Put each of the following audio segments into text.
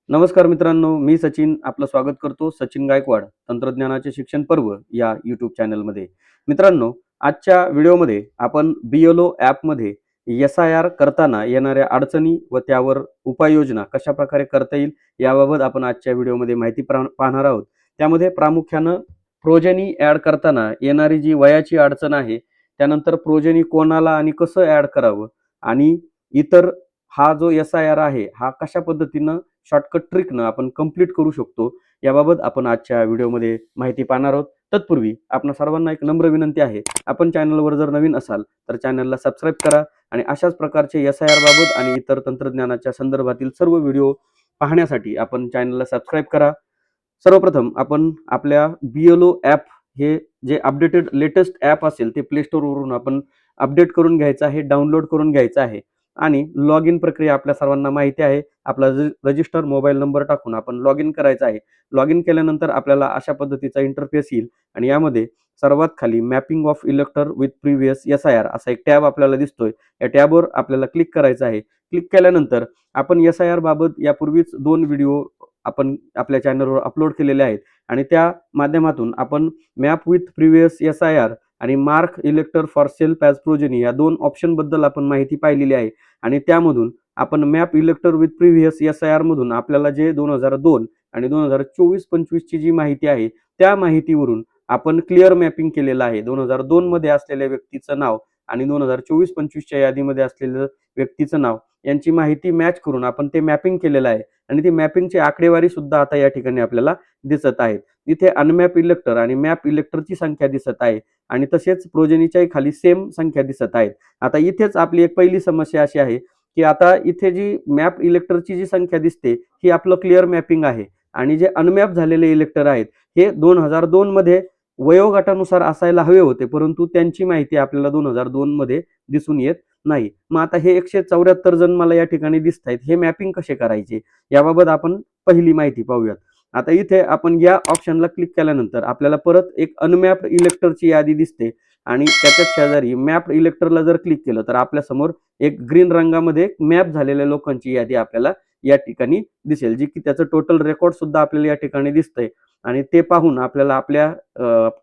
नमस्कार मित्रांनो, मी सचिन आपलं स्वागत करतो सचिन गायकवाड तंत्रज्ञानाचे शिक्षण पर्व या यूट्यूब चॅनलमध्ये. मित्रांनो, आजच्या व्हिडिओमध्ये आपण BLO ॲपमध्ये SIR करताना येणाऱ्या अडचणी व त्यावर उपाययोजना कशाप्रकारे करता येईल याबाबत आपण आजच्या व्हिडिओमध्ये माहिती पाहणार आहोत. त्यामध्ये प्रामुख्यानं प्रोजेनी ॲड करताना येणारी जी वयाची अडचण आहे, त्यानंतर प्रोजेनी कोणाला आणि कसं ॲड करावं आणि इतर हा जो SIR आहे, हा कशा पद्धतीनं शॉर्टकट ट्रिकनं आपण कंप्लीट करू शकतो, याबाबत आपण आजच्या व्हिडिओमध्ये माहिती पाहणार आहोत. तत्पूर्वी आपणा सर्वांना एक नम्र विनंती आहे, आपण चॅनलवर जर नवीन असाल तर चॅनलला सबस्क्राईब करा आणि अशाच प्रकारचे SIR बाबत आणि इतर तंत्रज्ञानाच्या संदर्भातील सर्व व्हिडिओ पाहण्यासाठी आपण चॅनलला सबस्क्राईब करा. सर्वप्रथम आपण आपल्या BLO ॲप हे जे अपडेटेड लेटेस्ट ॲप असेल ते प्ले स्टोअरवरून आपण अपडेट करून घ्यायचं आहे, डाउनलोड करून घ्यायचं आहे आणि लॉग इन प्रक्रिया आपल्या सर्वांना माहिती आहे. आपला रजिस्टर मोबाईल नंबर टाकून आपण लॉग इन करायचं आहे. लॉग इन केल्यानंतर आपल्याला अशा पद्धतीचा इंटरफेस येईल आणि यामध्ये सर्वात खाली mapping of इलेक्टर with previous SIR असा एक टॅब आपल्याला दिसतोय. या टॅबवर आपल्याला क्लिक करायचं आहे. क्लिक केल्यानंतर आपण SIR बाबत यापूर्वीच 2 व्हिडिओ आपण आपल्या चॅनलवर अपलोड केलेले आहेत आणि त्या माध्यमातून आपण मॅप विथ प्रिव्हियस SIR आणि mark elector for self as progeny या 2 ऑप्शनबद्दल आपण माहिती पाहिलेली आहे आणि त्यामधून आपण map elector with previous SIR मधून आपल्याला जे 2002 आणि 2024-25 ची जी माहिती आहे, त्या माहितीवरून आपण क्लिअर मॅपिंग केलेलं आहे. 2002 मध्ये असलेल्या व्यक्तीचं नाव आणि 2024-25 च्या यादीमध्ये असलेलं व्यक्तीचं नाव यांची माहिती मॅच करून आपण ते मॅपिंग केलेलं आहे आणि ती मॅपिंगची आकडेवारी सुद्धा आता या ठिकाणी आपल्याला दिसत आहेत. इथे अनमॅप इलेक्टर आणि मॅप इलेक्टरची संख्या दिसत आहे आणि तसेच प्रोजेनीच्याही खाली सेम संख्या दिसत आहेत. आता इथेच आपली एक पहिली समस्या अशी आहे की आता इथे जी मॅप इलेक्टरची जी संख्या दिसते ही आपलं क्लिअर मॅपिंग आहे आणि जे अनमॅप झालेले इलेक्टर आहेत हे 2002 मध्ये वयोगटानुसार असायला हवे होते, परंतु त्यांची माहिती आपल्याला 2002 मध्ये दिसून येत नाही. मग आता हे 174 जण मला या ठिकाणी दिसत आहेत, हे मॅपिंग कसे करायचे याबाबत आपण पहिली माहिती पाहूयात. आता इथे आपण या ऑप्शनला क्लिक केल्यानंतर आपल्याला परत एक अनमॅप्ड इलेक्टरची यादी दिसते आणि त्याच्याच शेजारी मॅप इलेक्टरला जर क्लिक केलं तर आपल्या समोर एक ग्रीन रंगामध्ये मॅप झालेल्या लोकांची यादी आपल्याला या ठिकाणी दिसेल, जी की त्याचं टोटल रेकॉर्ड सुद्धा आपल्याला या ठिकाणी दिसतंय आणि ते पाहून आपल्याला आपल्या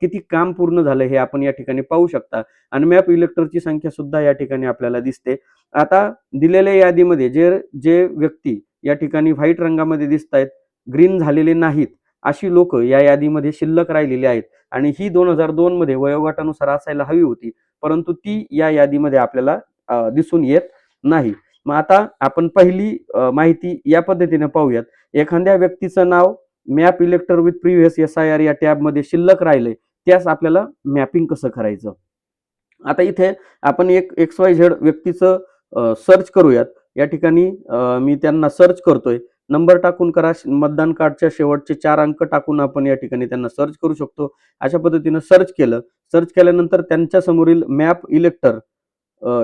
किती काम पूर्ण झालं हे आपण या ठिकाणी पाहू शकता. अनमॅप इलेक्टरची संख्या सुद्धा या ठिकाणी आपल्याला दिसते. आता दिलेल्या यादीमध्ये जे जे व्यक्ती या ठिकाणी व्हाईट रंगामध्ये दिसत आहेत, ग्रीन झालेले नाहीत, अशी लोक या यादीमध्ये शिल्लक राहिलेली आहेत आणि ही 2002 मध्ये वयोगटानुसार असायला हवी होती, परंतु ती या यादीमध्ये आपल्याला दिसून येत नाही. मग आता आपण पहिली माहिती या पद्धतीने पाहूयात. एखाद्या व्यक्तीचं नाव map elector with previous SIR या टॅबमध्ये शिल्लक राहिलंय, त्यास आपल्याला मॅपिंग कसं करायचं. आता इथे आपण एक XYZ व्यक्तीचं सर्च करूयात. या ठिकाणी मी त्यांना सर्च करतोय. नंबर टाकून करा, मतदान कार्डच्या शेवटचे 4 अंक टाकून आपण या ठिकाणी त्यांना सर्च करू शकतो. अशा पद्धतीनं सर्च केलं. सर्च केल्यानंतर त्यांच्या समोरील मॅप इलेक्टर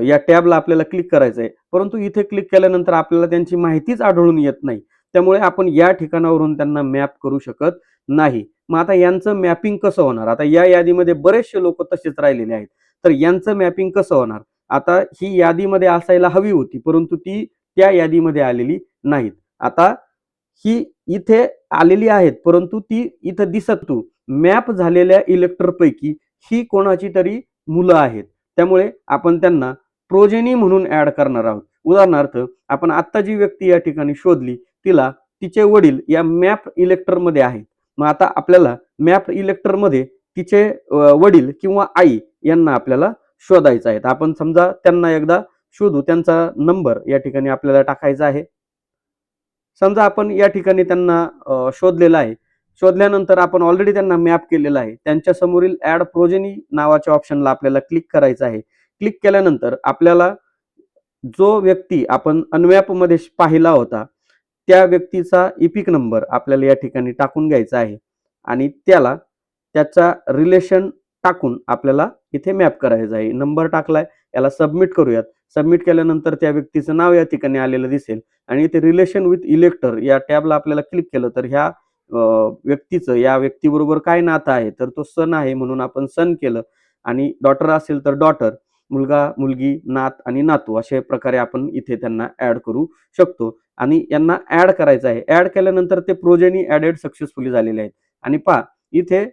या टॅबला आपल्याला क्लिक करायचं आहे. परंतु इथे क्लिक केल्यानंतर आपल्याला त्यांची माहितीच आढळून येत नाही. त्यामुळे आपण या ठिकाणावरून त्यांना मॅप करू शकत नाही. मग आता यांचं मॅपिंग कसं होणार? आता या यादीमध्ये बरेचसे लोक तसेच राहिलेले आहेत. तर यांचं मॅपिंग कसं होणार? आता ही यादीमध्ये असायला हवी होती, परंतु ती त्या यादीमध्ये आलेली नाहीत. आता ही इथे आलेली आहेत, परंतु ती इथं दिसत मॅप झालेल्या इलेक्टरपैकी ही कोणाची तरी मुलं आहेत. त्यामुळे आपण त्यांना प्रोजेनी म्हणून ऍड करणार आहोत. उदाहरणार्थ आपण आत्ता जी व्यक्ती या ठिकाणी शोधली, तिला तिचे वडील या मॅप इलेक्टरमध्ये आहेत. मग आता आपल्याला मॅप इलेक्टरमध्ये तिचे वडील किंवा आई यांना आपल्याला शोधायचं आहे. आपण समजा त्यांना एकदा शोधू. त्यांचा नंबर या ठिकाणी आपल्याला टाकायचा आहे. समजा आपण या ठिकाणी त्यांना शोधलेलं आहे. शोधल्यानंतर आपण ऑलरेडी त्यांना मॅप केलेलं आहे. त्यांच्या समोरील ऍड प्रोजेनी नावाच्या ऑप्शनला आपल्याला क्लिक करायचं आहे. क्लिक केल्यानंतर आपल्याला जो व्यक्ती आपण अनमॅप मध्ये पाहिला होता, त्या व्यक्तीचा इपिक नंबर आपल्याला या ठिकाणी टाकून घ्यायचा आहे आणि त्याला त्याचा रिलेशन टाकून आपल्याला इथे मॅप करायचं आहे. नंबर टाकलाय, याला सबमिट करूयात. सबमिट केल्यानंतर त्या व्यक्तीचं नाव या ठिकाणी आलेलं दिसेल आणि इथे रिलेशन विथ इलेक्टर या टॅबला आपल्याला क्लिक केलं तर ह्या व्यक्तीचं या व्यक्तीबरोबर काय नातं आहे, तर तो सन आहे म्हणून आपण सन केलं आणि डॉटर असेल तर डॉटर, मुलगा, मुलगी, नात आणि नातू अशा प्रकारे आपण इथे त्यांना ऍड करू शकतो. आणि यांना ऍड करायचं आहे. ऍड केल्यानंतर ते प्रोजेनी ऍडेड सक्सेसफुली झालेले आहेत. आणि पहा इथे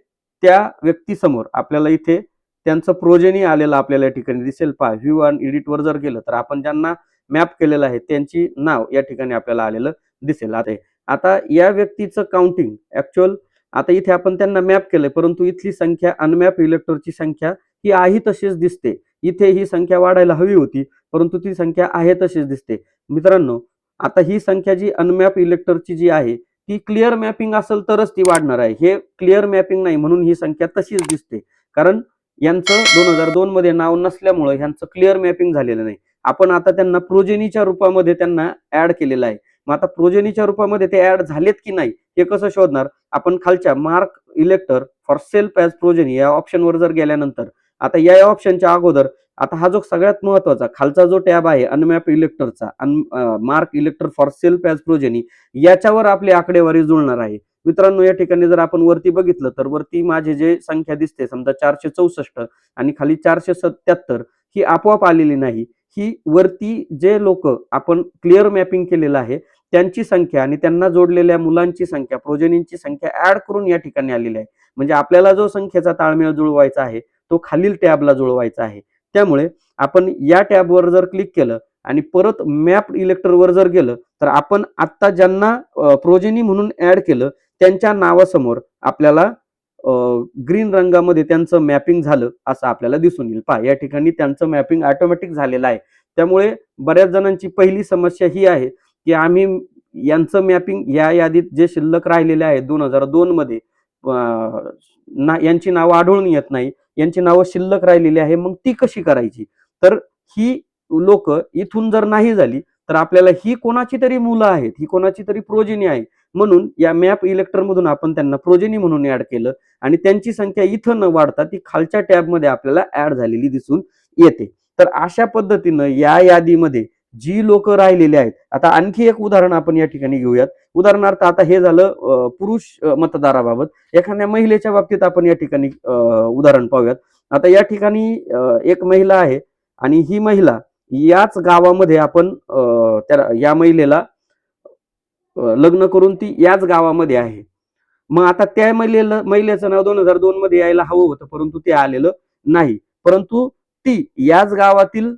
त्या व्यक्तीसमोर आपल्याला इथे त्यांचं प्रोजेनी आलेलं आपल्याला या ठिकाणी दिसेल. पहा व्ह्यू आणि एडिट वर जर गेलं तर आपण ज्यांना मॅप केलेलं आहे त्यांची नाव या ठिकाणी आपल्याला आलेलं दिसेल. आता या व्यक्तीचं काउंटिंग ऍक्च्युअल आता इथे आपण त्यांना मॅप केलंय, परंतु इथली संख्या अनमॅप इलेक्टरची संख्या ही आहे तशीच दिसते. इथे ही संख्या वाढायला हवी होती, परंतु ती संख्या आहे तशीच दिसते. मित्रांनो, आता ही संख्या जी अनमॅप इलेक्टरची जी आहे ती क्लिअर मॅपिंग असेल तरच ती वाढणार आहे. हे क्लिअर मॅपिंग नाही म्हणून ही संख्या तशीच दिसते. कारण यांचं 2002 मध्ये नाव नसल्यामुळे यांचं क्लिअर मॅपिंग झालेलं नाही. आपण आता त्यांना प्रोजेनीच्या रूपामध्ये त्यांना ऍड केलेलं आहे. मग आता प्रोजेनीच्या रूपामध्ये ते ऍड झालेत की नाही हे कसं शोधणार? आपण खालच्या mark elector for self as progeny या ऑप्शनवर जर गेल्यानंतर आता या ऑप्शनच्या अगोदर आता हा जो सगळ्यात महत्वाचा खालचा जो टॅब आहे अनमॅप इलेक्टरचा mark elector for self as progeny याच्यावर आपली आकडेवारी जुळणार आहे. मित्रांनो, या ठिकाणी जर आपण वरती बघितलं तर वरती माझे जे संख्या दिसते समजा 464 आणि खाली 477 ही आपोआप आलेली नाही. ही वरती जे लोक आपण क्लिअर मॅपिंग केलेलं आहे त्यांची संख्या आणि त्यांना जोडलेल्या मुलांची संख्या प्रोजेनींची संख्या ऍड करून या ठिकाणी आलेली आहे. म्हणजे आपल्याला जो संख्येचा ताळमेळ जुळवायचा आहे तो खालील टॅबला जुळवायचा आहे. त्यामुळे आपण या टॅबवर जर क्लिक केलं आणि परत मॅप इलेक्टरवर जर गेलं तर आपण आता ज्यांना प्रोजेनी म्हणून ऍड केलं त्यांच्या नावासमोर आपल्याला ग्रीन रंगामध्ये त्यांचं मॅपिंग झालं असं आपल्याला दिसून येईल. पहा या ठिकाणी त्यांचं मॅपिंग ऑटोमॅटिक झालेलं आहे. त्यामुळे बऱ्याच जणांची पहिली समस्या ही आहे की आम्ही यांचं मॅपिंग या यादीत जे शिल्लक राहिलेले आहेत 2002 मध्ये यांची नावं आढळून येत नाही, यांची नावं शिल्लक राहिलेली आहे. मग ती कशी करायची? तर ही लोक इथून जर नाही झाली तर आपल्याला ही कोणाची तरी मुलं आहेत, ही कोणाची तरी प्रोजेनी आहे. म्हणून या मॅप इलेक्टर मधून आपण त्यांना प्रोजेनी म्हणून ऍड केलं आणि त्यांची संख्या इथं न वाढता ती खालच्या टॅबमध्ये आपल्याला ऍड झालेली दिसून येते. तर अशा पद्धतीनं या यादीमध्ये जी लोक राहिलेली आहेत. आता आणखी एक उदाहरण आपण या ठिकाणी घेऊयात. उदाहरणार्थ आता हे झालं पुरुष मतदाराबाबत. एखाद्या महिलेच्या बाबतीत आपण या ठिकाणी उदाहरण पाहूयात. आता या ठिकाणी एक महिला आहे आणि ही महिला याच गावामध्ये आपण या महिलेला लग्न करून ती याच गावामध्ये आहे. मग आता त्या महिलेचं नाव 2002 मध्ये यायला हवं होतं, परंतु ते आलेलं नाही. परंतु ती याच गावातील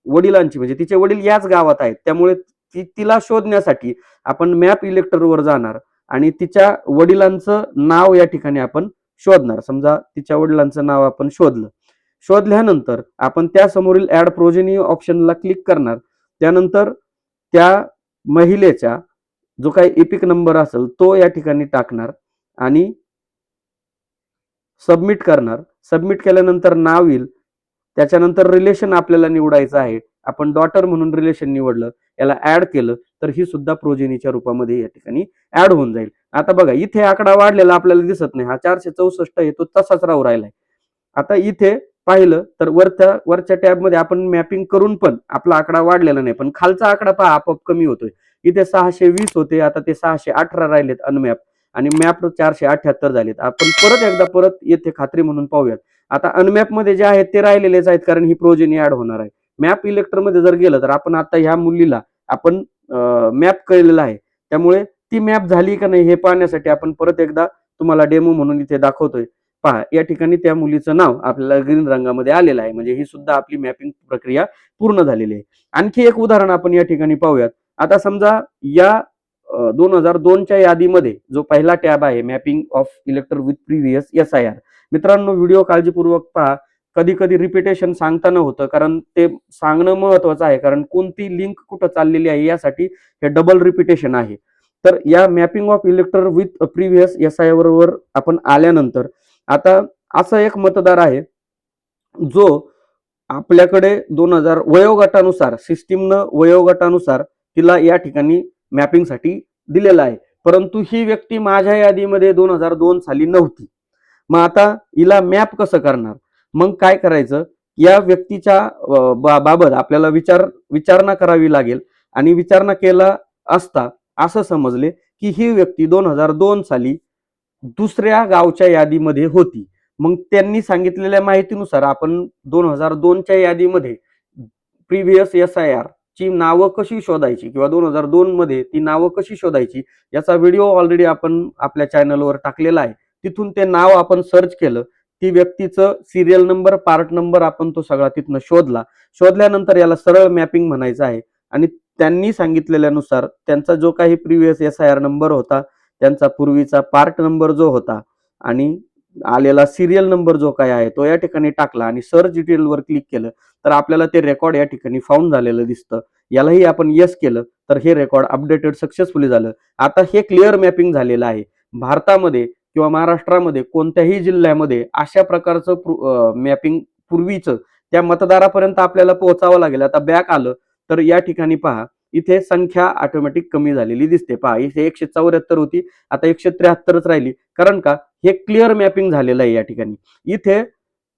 वडिलांची म्हणजे तिचे वडील याच गावात आहेत. त्यामुळे तिला शोधण्यासाठी आपण मॅप इलेक्टरवर जाणार आणि तिच्या वडिलांचं नाव या ठिकाणी आपण शोधणार. समजा तिच्या वडिलांचं नाव आपण शोधल्यानंतर आपण त्या समोरील ऍड प्रोजेनी ऑप्शनला क्लिक करणार. त्यानंतर त्या महिलेचा जो काही एपिक नंबर असेल तो या ठिकाणी टाकणार आणि सबमिट करणार. सबमिट केल्यानंतर नाव येईल. त्याच्यानंतर रिलेशन आपल्याला निवडायचं आहे. आपण डॉटर म्हणून रिलेशन निवडलं, याला ऍड केलं तर ही सुद्धा प्रोजेनीच्या रूपामध्ये या ठिकाणी ऍड होऊन जाईल. आता बघा इथे आकडा वाढलेला आपल्याला दिसत नाही. हा 464 आहे तो तसाच राहू राहिलाय. आता इथे पाहिलं तर वरच्या टॅबमध्ये आपण मॅपिंग करून पण आपला आकडा वाढलेला नाही, पण खालचा आकडा पहा आपोआप कमी होतोय. इथे 620 होते, आता ते 618 राहिलेत अनमॅप आणि मॅप 478 झालेत. आपण परत येथे खात्री म्हणून पाहूयात. आता अनमॅप मध्ये जे आहेत ते राहिलेलेच आहेत कारण ही प्रोजेनी ऍड होणार आहे. मॅप इलेक्टर मध्ये जर गेलं तर आपण आता ह्या मुलीला आपण मॅप केलेला आहे. त्यामुळे ती मॅप झाली का नाही हे पाहण्यासाठी आपण परत एकदा तुम्हाला डेमो म्हणून इथे दाखवतोय. पहा या ठिकाणी त्या मुलीचं नाव आपल्याला ग्रीन रंगामध्ये आलेलं आहे. म्हणजे ही सुद्धा आपली मॅपिंग प्रक्रिया पूर्ण झालेली आहे. आणखी एक उदाहरण आपण या ठिकाणी पाहूयात. आता समजा या 2002च्या यादीमध्ये जो पहिला टॅब आहे mapping of इलेक्टर with previous SIR. मित्रांनो, व्हिडिओ काळजीपूर्वक पहा. कधी कधी रिपिटेशन सांगताना होतं कारण ते सांगणं महत्वाचं आहे, कारण कोणती लिंक कुठं चाललेली आहे यासाठी हे डबल रिपिटेशन आहे. तर या mapping of इलेक्टर with previous SIR वर आपण आल्यानंतर आता असा एक मतदार आहे जो आपल्याकडे 2000 वयोगटानुसार सिस्टीमनं वयोगटानुसार तिला या ठिकाणी मॅपिंगसाठी दिलेला आहे. परंतु ही व्यक्ती माझ्या यादीमध्ये 2002 साली नव्हती. मग आता हिला मॅप कसं करणार? मग काय करायचं? या व्यक्तीच्या बाबत आपल्याला विचारणा करावी लागेल आणि विचारणा केला असता असं समजले की ही व्यक्ती 2002 साली दुसऱ्या गावच्या यादीमध्ये होती. मग त्यांनी सांगितलेल्या माहितीनुसार आपण 2002च्या यादीमध्ये प्रिव्हियस SIR ची नावं कशी शोधायची किंवा 2002 मध्ये ती नावं कशी शोधायची याचा व्हिडिओ ऑलरेडी आपण आपल्या चॅनलवर टाकलेला आहे. तिथून ते नाव आपण सर्च केलं, ती व्यक्तीचं सिरियल नंबर, पार्ट नंबर आपण तो सगळा तिथनं शोधला. शोधल्यानंतर याला सरळ मॅपिंग म्हणायचं आहे आणि त्यांनी सांगितलेल्यानुसार त्यांचा जो काही प्रिव्हियस SIR नंबर होता, त्यांचा पूर्वीचा पार्ट नंबर जो होता आणि आलेला सिरियल नंबर जो काय आहे तो या ठिकाणी टाकला आणि सर्च डिटेलवर क्लिक केलं तर आपल्याला ते रेकॉर्ड या ठिकाणी फाउंड झालेलं दिसतं. यालाही आपण येस केलं तर हे रेकॉर्ड अपडेटेड सक्सेसफुली झालं. आता हे क्लिअर मॅपिंग झालेलं आहे. भारतामध्ये किंवा महाराष्ट्रामध्ये कोणत्याही जिल्ह्यामध्ये अशा प्रकारचं मॅपिंग पूर्वीचं त्या मतदारापर्यंत आपल्याला पोहोचावं लागेल. आता बॅक आलं तर या ठिकाणी पहा, इथे संख्या ऑटोमॅटिक कमी झालेली दिसते. पहा, इथे 174 होती, आता 173च राहिली. कारण का? हे क्लिअर मॅपिंग झालेलं आहे या ठिकाणी. इथे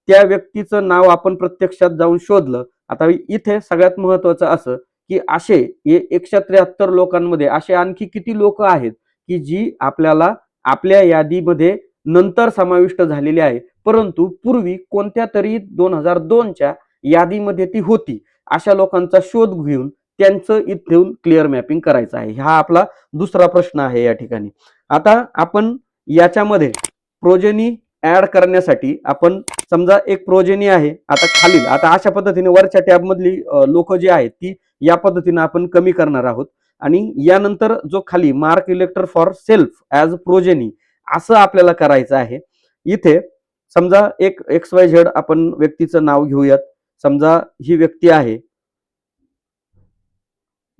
त्या व्यक्तीचं नाव आपण प्रत्यक्षात जाऊन शोधलं. आता इथे सगळ्यात महत्वाचं असं की असे 173 लोकांमध्ये असे आणखी किती लोक आहेत की जी आपल्याला आपल्या यादीमध्ये नंतर समाविष्ट झालेली आहे, परंतु पूर्वी कोणत्या तरी 2002च्या यादीमध्ये ती होती. अशा लोकांचा शोध घेऊन त्यांचं इथून क्लिअर मॅपिंग करायचं आहे. हा आपला दुसरा प्रश्न आहे या ठिकाणी. आता आपण याच्यामध्ये प्रोजेनी ऍड करण्यासाठी आपण समजा एक प्रोजेनी आहे, आता खालील आता अशा पद्धतीने वरच्या टॅब मधली लोक जी आहेत ती या पद्धतीने आपण कमी करणार आहोत आणि यानंतर जो खाली mark elector for self as progeny असं आपल्याला करायचं आहे. इथे समजा एक XYZ आपण व्यक्तीचं नाव घेऊयात. समजा ही व्यक्ती आहे,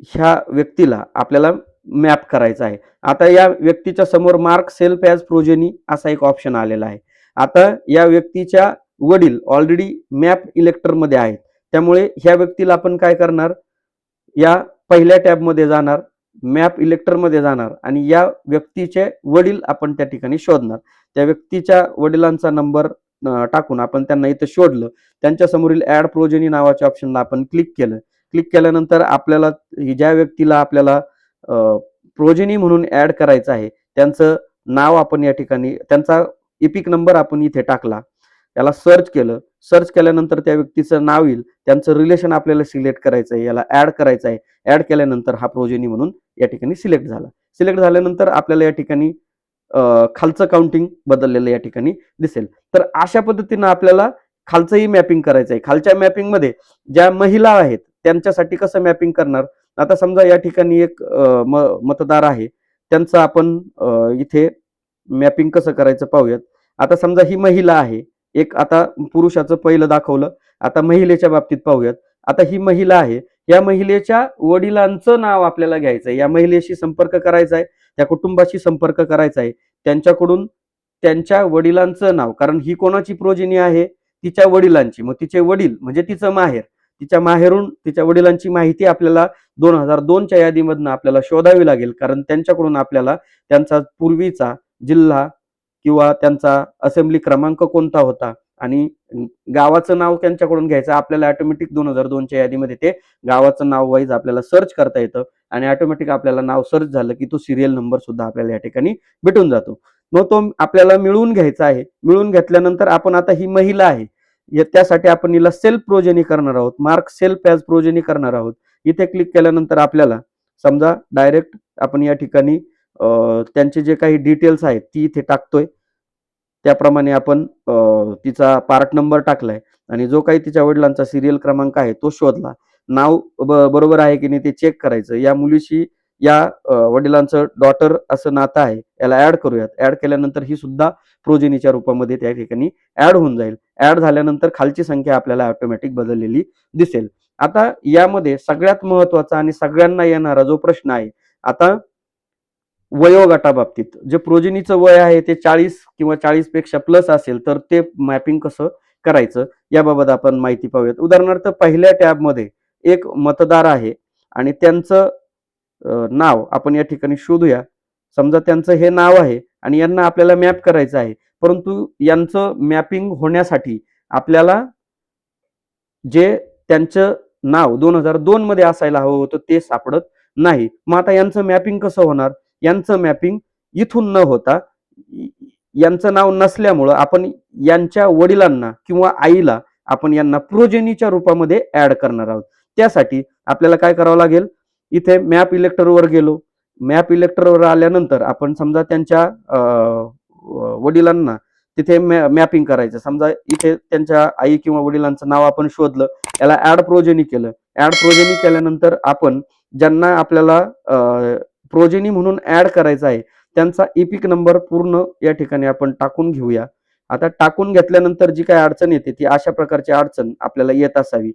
ह्या व्यक्तीला आपल्याला मॅप करायचा आहे. आता या व्यक्तीच्या समोर मार्क सेल्फ ॲज प्रोजेनी असा एक ऑप्शन आलेला आहे. आता या व्यक्तीच्या वडील ऑलरेडी मॅप इलेक्टर मध्ये आहेत, त्यामुळे ह्या व्यक्तीला आपण काय करणार, या पहिल्या टॅब मध्ये जाणार, मॅप इलेक्टर मध्ये जाणार आणि या व्यक्तीचे वडील आपण त्या ठिकाणी शोधणार. त्या व्यक्तीच्या वडिलांचा नंबर टाकून आपण त्यांना इथं शोधलं. त्यांच्या समोरील ऍड प्रोजेनी नावाच्या ऑप्शनला आपण क्लिक केलं. क्लिक केल्यानंतर आपल्याला ज्या व्यक्तीला आपल्याला प्रोजेनी म्हणून ऍड करायचं आहे त्यांचं नाव आपण या ठिकाणी, त्यांचा इपिक नंबर आपण इथे टाकला. याला सर्च केलं. सर्च केल्यानंतर त्या व्यक्तीचं नाव येईल, त्यांचं रिलेशन आपल्याला सिलेक्ट करायचं आहे, याला ऍड करायचं आहे. ऍड केल्यानंतर हा प्रोजेनी म्हणून या ठिकाणी सिलेक्ट झाला. सिलेक्ट झाल्यानंतर आपल्याला या ठिकाणी खालचं काउंटिंग बदललेलं या ठिकाणी दिसेल. तर अशा पद्धतीनं आपल्याला खालचंही मॅपिंग करायचं आहे. खालच्या मॅपिंग मध्ये ज्या महिला आहेत त्यांच्यासाठी कसं मॅपिंग करणार, आता समजा या ठिकाणी एक मतदार आहे, त्यांचं आपण इथे मॅपिंग कसं करायचं पाहूयात. आता समजा ही महिला आहे, एक आता पुरुषाचं पहिलं दाखवलं, आता महिलेच्या बाबतीत पाहूयात. आता ही महिला आहे, या महिलेच्या वडिलांचं नाव आपल्याला घ्यायचं आहे, या महिलेशी संपर्क करायचा आहे, त्या कुटुंबाशी संपर्क करायचा आहे, त्यांच्याकडून त्यांच्या वडिलांचं नाव, कारण ही कोणाची प्रोजेनी आहे, तिच्या वडिलांची, मग तिचे वडील म्हणजे तिचं माहेर, तिच्या माहेरून तिच्या वडिलांची माहिती आपल्याला 2002च्या यादीमधनं आपल्याला शोधावी लागेल, कारण त्यांच्याकडून आपल्याला त्यांचा पूर्वीचा जिल्हा किंवा त्यांचा असेंब्ली क्रमांक कोणता होता आणि गावाचं नाव त्यांच्याकडून घ्यायचं. आपल्याला ऑटोमॅटिक 2002च्या यादीमध्ये ते गावाचं नाव वाईज आपल्याला सर्च करता येतं आणि ऑटोमॅटिक आपल्याला नाव सर्च झालं की तो सिरियल नंबर सुद्धा आपल्याला या ठिकाणी भेटून जातो. मग तो आपल्याला मिळवून घ्यायचा आहे. मिळवून घेतल्यानंतर आपण आता ही महिला आहे, त्यासाठी आपण हिला सेल्फ प्रोजेनी करणार आहोत, मार्क सेल्फ ॲज प्रोजेनी करणार आहोत. इथे क्लिक केल्यानंतर आपल्याला समजा डायरेक्ट आपण या ठिकाणी त्यांचे जे काही डिटेल्स आहेत ती इथे टाकतोय. त्याप्रमाणे आपण तिचा पार्ट नंबर टाकलाय आणि जो काही तिच्या वडिलांचा सिरियल क्रमांक आहे तो शोधला. नाव बरोबर आहे की नाही ते चेक करायचं. या मुलीशी या वडिलांचं डॉटर असं नातं आहे, याला ऍड करूयात. ऍड केल्यानंतर ही सुद्धा प्रोजेनीच्या रूपामध्ये त्या ठिकाणी ऍड होऊन जाईल. ऍड झाल्यानंतर खालची संख्या आपल्याला ऑटोमॅटिक बदललेली दिसेल. आता यामध्ये सगळ्यात महत्वाचा आणि सगळ्यांना येणारा जो प्रश्न आहे, आता वयोगटाबाबतीत जे प्रोजेनीचं वय आहे ते 40 किंवा 40 पेक्षा प्लस असेल तर ते मॅपिंग कसं करायचं याबाबत आपण माहिती पाहूयात. उदाहरणार्थ पहिल्या टॅबमध्ये एक मतदार आहे आणि त्यांचं नाव आपण या ठिकाणी शोधूया. समजा त्यांचं हे नाव आहे आणि यांना आपल्याला मॅप करायचं आहे, परंतु यांचं मॅपिंग होण्यासाठी आपल्याला जे त्यांचं नाव 2002 मध्ये असायला हवं होतं ते सापडत नाही. मग आता यांचं मॅपिंग कसं होणार, यांचं मॅपिंग इथून न होता यांचं नाव नसल्यामुळं आपण यांच्या वडिलांना किंवा आईला आपण यांना प्रोजेनीच्या रूपामध्ये ऍड करणार आहोत. त्यासाठी आपल्याला काय करावं लागेल, इथे मॅप इलेक्टरवर गेलो. मॅप इलेक्टरवर आल्यानंतर आपण समजा त्यांच्या वडिलांना तिथे मॅपिंग करायचं. समजा इथे त्यांच्या आई किंवा वडिलांचं नाव आपण शोधलं, याला ऍड प्रोजेनी केलं. ऍड प्रोजेनी केल्यानंतर आपण ज्यांना आपल्याला प्रोजेनी म्हणून ऍड करायचं आहे त्यांचा इपिक नंबर पूर्ण या ठिकाणी आपण टाकून घेऊया. आता टाकून घेतल्यानंतर जी काही अडचण येते ती अशा प्रकारची अडचण आपल्याला येत असावी.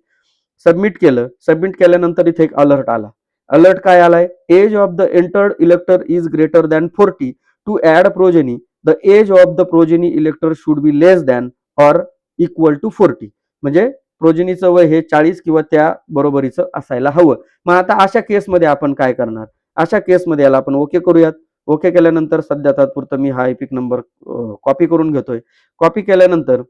सबमिट केलं. सबमिट केल्यानंतर इथे एक अलर्ट आला. अलर्ट काय आलाय, age of the entered elector is greater than 40 to add progeny the age of the progeny elector should be less than or equal to 40. म्हणजे प्रोजेनीचं वय हे 40 किंवा त्या बरोबरीचं असायला हवं. मग आता अशा केसमध्ये आपण काय करणार, अशा केसमध्ये याला आपण ओके करूयात. ओके केल्यानंतर सध्या तात्पुरतं मी हा एपिक नंबर कॉपी करून घेतोय. कॉपी केल्यानंतर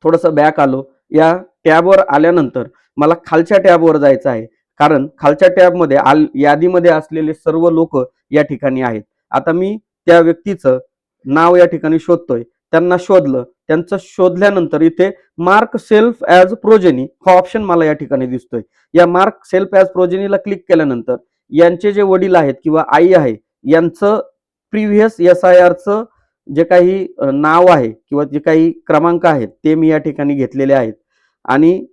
थोडंसं बॅक आलो. या टॅबवर आल्यानंतर मला खालच्या टॅबवर जायचं आहे, कारण खालच्या टॅबमध्ये यादीमध्ये असलेले सर्व लोक या ठिकाणी आहेत. आता मी त्या व्यक्तीचं नाव या ठिकाणी शोधतोय. त्यांना शोधलं. त्यांचं शोधल्यानंतर इथे मार्क सेल्फ ॲज प्रोजेनी हा ऑप्शन मला या ठिकाणी दिसतोय. या मार्क सेल्फ ॲज प्रोजेनीला क्लिक केल्यानंतर यांचे जे वडील आहेत किंवा आई आहे यांचं प्रिव्हियस SIRचं जे काही नाव आहे किंवा जे काही क्रमांक आहेत ते मी या ठिकाणी घेतलेले आहेत आणि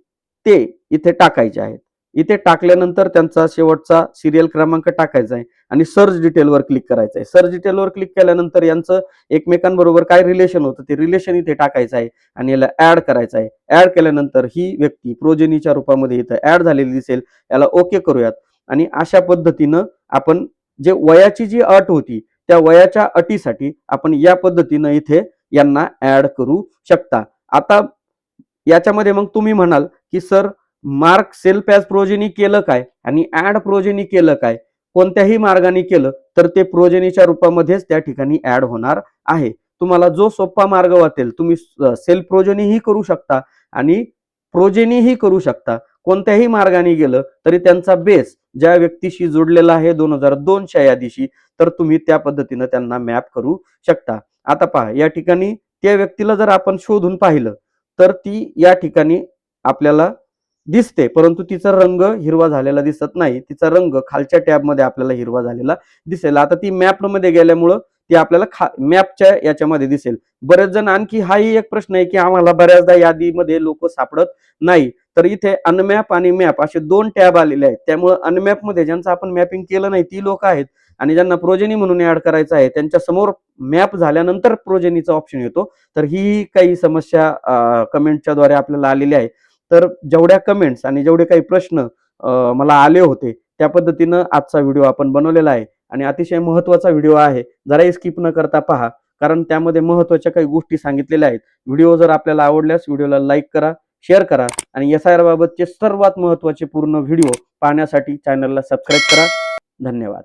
ते इथे टाकायचे आहेत. इथे टाकल्यानंतर त्यांचा शेवटचा सिरियल क्रमांक टाकायचा आहे आणि सर्च डिटेलवर क्लिक करायचं आहे. सर्च डिटेलवर क्लिक केल्यानंतर यांचं एकमेकांबरोबर काय रिलेशन होतं ते रिलेशन इथे टाकायचं आहे आणि याला ऍड करायचं आहे. ऍड केल्यानंतर ही व्यक्ती प्रोजेनीच्या रूपामध्ये इथं ऍड झालेली दिसेल. याला ओके करूयात आणि अशा पद्धतीनं आपण जे वयाची जी अट होती त्या वयाच्या अटीसाठी आपण या पद्धतीनं इथे यांना ऍड करू शकता. आता याच्यामध्ये मग तुम्ही म्हणाल की sir mark self as progeny केलं काय आणि ऍड प्रोजेनी केलं काय, कोणत्याही मार्गाने केलं तर ते प्रोजेनीच्या रूपामध्येच त्या ठिकाणी ऍड होणार आहे. तुम्हाला जो सोपा मार्ग वाटेल तुम्ही सेल्फ प्रोजेनीही करू शकता आणि प्रोजेनीही करू शकता. कोणत्याही मार्गाने गेलं तरी त्यांचा बेस ज्या व्यक्तीशी जोडलेला आहे 2002च्या यादीशी, तर तुम्ही त्या पद्धतीनं त्यांना मॅप करू शकता. आता पहा या ठिकाणी त्या व्यक्तीला जर आपण शोधून पाहिलं तर ती या ठिकाणी आपल्याला दिसते, परंतु तिचा रंग हिरवा झालेला दिसत नाही. तिचा रंग खालच्या टॅबमध्ये आपल्याला हिरवा झालेला दिसेल. आता ती मॅपमध्ये गेल्यामुळं ती आपल्याला मॅपच्या याच्यामध्ये दिसेल. बरेच जण आणखी हाही एक प्रश्न आहे की आम्हाला बऱ्याचदा यादीमध्ये लोक सापडत नाही, तर इथे अनमॅप आणि मॅप असे 2 टॅब आलेले आहेत. त्यामुळे अनमॅप मध्ये ज्यांचं आपण मॅपिंग केलं नाही ती लोक आहेत आणि ज्यांना प्रोजेनी म्हणून ऍड करायचं आहे त्यांच्या समोर मॅप झाल्यानंतर प्रोजेनीचा ऑप्शन येतो. तर ही काही समस्या कमेंटच्या द्वारे आपल्याला आलेली आहे. तर जेवढ्या कमेंट्स आणि जेवढे काही प्रश्न मला आले होते त्या पद्धतीनं आजचा व्हिडिओ आपण बनवलेला आहे आणि अतिशय महत्त्वाचा व्हिडिओ आहे. जराही स्किप न करता पहा, कारण त्यामध्ये महत्त्वाच्या काही गोष्टी सांगितलेल्या आहेत. व्हिडिओ जर आपल्याला आवडल्यास व्हिडिओला लाईक करा, शेअर करा आणि SIR बाबतचे सर्वात महत्त्वाचे पूर्ण व्हिडिओ पाहण्यासाठी चॅनलला सबस्क्राईब करा. धन्यवाद.